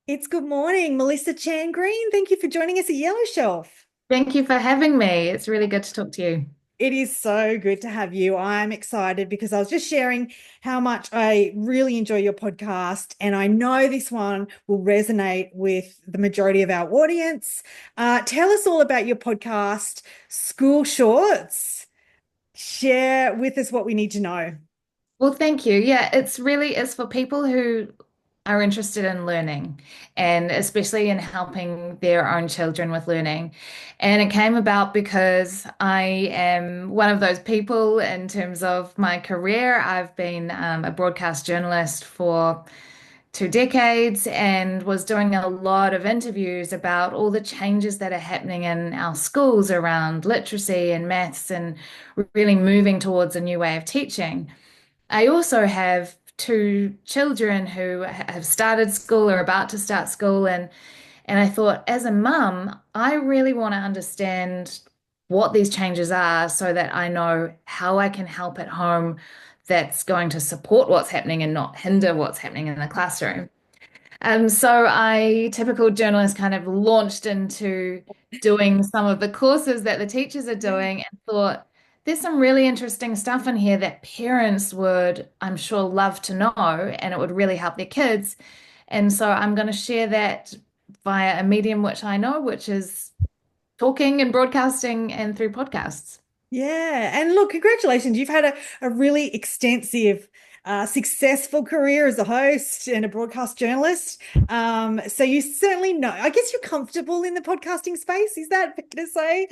It's good morning, Melissa Chan Green. Thank you for joining us at Yellow Shelf. Thank you for having me. It's really good to talk to you. It is so good to have you. I'm excited because I was just sharing how much I really enjoy your podcast, and I know this one will resonate with the majority of our audience. Tell us all about your podcast, School Shorts. Share with us what we need to know. Well, thank you. Yeah, it's really is for people who are interested in learning and especially in helping their own children with learning. And it came about because I am one of those people in terms of my career. I've been a broadcast journalist for 2 decades and was doing a lot of interviews about all the changes that are happening in our schools around literacy and maths and really moving towards a new way of teaching. I also have two children who have started school or about to start school, and I thought, as a mum, I really want to understand what these changes are so that I know how I can help at home that's going to support what's happening and not hinder what's happening in the classroom. So I, typical journalist, kind of launched into doing some of the courses that the teachers are Yeah. doing and thought there's some really interesting stuff in here that parents would, I'm sure, love to know and it would really help their kids. And so I'm going to share that via a medium which I know, which is talking and broadcasting and through podcasts. Yeah. And look, congratulations. You've had a really extensive, successful career as a host and a broadcast journalist. So you certainly know, I guess you're comfortable in the podcasting space. Is that fair to say?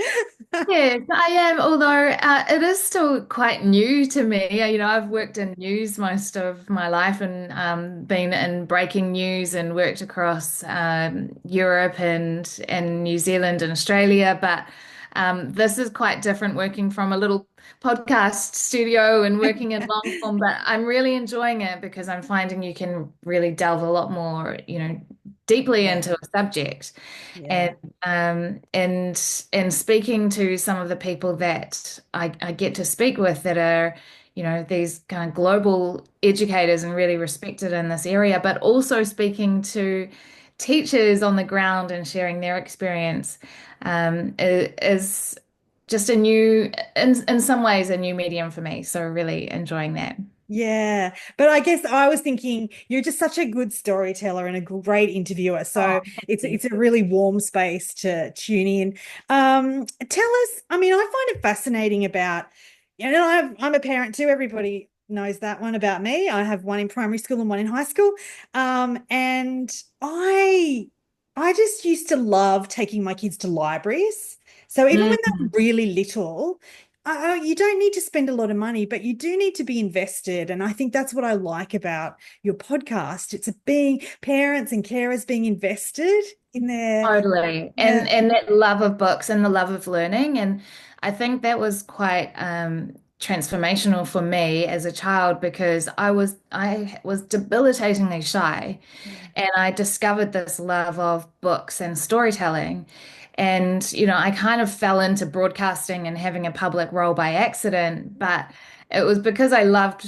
Yes, I am, although it is still quite new to me. I've worked in news most of my life and been in breaking news and worked across Europe and New Zealand and Australia. But this is quite different working from a little podcast studio and working in long form. But I'm really enjoying it because I'm finding you can really delve a lot more, deeply Yeah. into a subject. Yeah. And speaking to some of the people that I get to speak with that are, these kind of global educators and really respected in this area, but also speaking to teachers on the ground and sharing their experience is just a new, in some ways, a new medium for me. So really enjoying that. Yeah, but I guess I was thinking you're just such a good storyteller and a great interviewer. Oh, So thank it's you. it's a really warm space to tune in. Tell us, I mean, I find it fascinating about, I'm a parent too. Everybody knows that one about me. I have one in primary school and one in high school. And I just used to love taking my kids to libraries. So even when they're Mm. really little, you don't need to spend a lot of money, but you do need to be invested. And I think that's what I like about your podcast. It's a being parents and carers being invested in their, Totally. yeah, And that love of books and the love of learning. And I think that was quite transformational for me as a child because I was debilitatingly shy and I discovered this love of books and storytelling. And, I kind of fell into broadcasting and having a public role by accident, but it was because I loved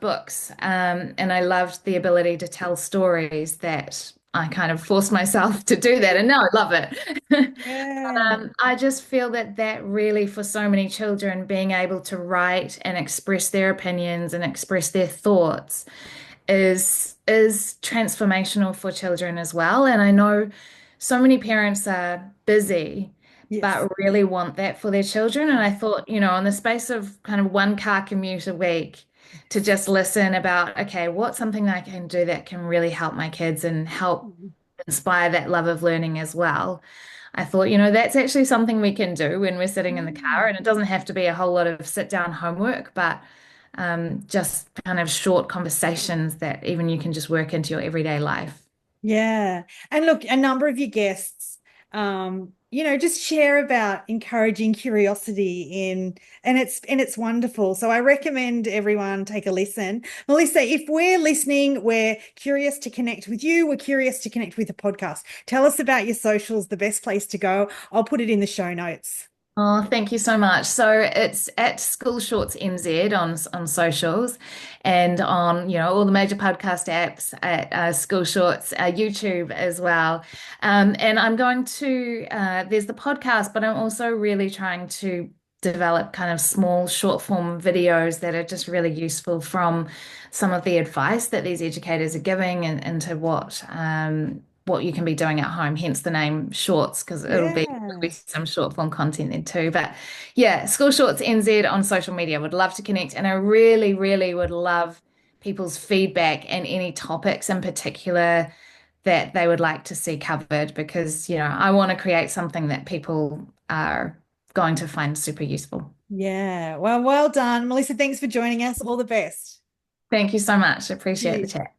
books, and I loved the ability to tell stories that I kind of forced myself to do that, and now I love it. yeah, I just feel that really, for so many children, being able to write and express their opinions and express their thoughts is transformational for children as well. And I know so many parents are busy, yes. but really want that for their children. And I thought, in the space of kind of one car commute a week, to just listen about, okay, what's something that I can do that can really help my kids and help inspire that love of learning as well. I thought, that's actually something we can do when we're sitting in the car, Mm. and it doesn't have to be a whole lot of sit down homework, but just kind of short conversations that even you can just work into your everyday life. Yeah. And look, a number of your guests, just share about encouraging curiosity and it's wonderful. So I recommend everyone take a listen. Melissa, if we're listening, we're curious to connect with you, we're curious to connect with the podcast. Tell us about your socials, the best place to go. I'll put it in the show notes. Oh, thank you so much. So it's at School Shorts NZ on socials and on, all the major podcast apps at School Shorts, YouTube as well. And I'm going to, there's the podcast, but I'm also really trying to develop kind of small short form videos that are just really useful from some of the advice that these educators are giving and into what you can be doing at home, hence the name Shorts, because there'll be Yeah. some short form content there too. But yeah, School Shorts NZ on social media. Would love to connect. And I really, really would love people's feedback and any topics in particular that they would like to see covered because, I want to create something that people are going to find super useful. Yeah. Well done. Melissa, thanks for joining us. All the best. Thank you so much. Appreciate the Cheers. chat.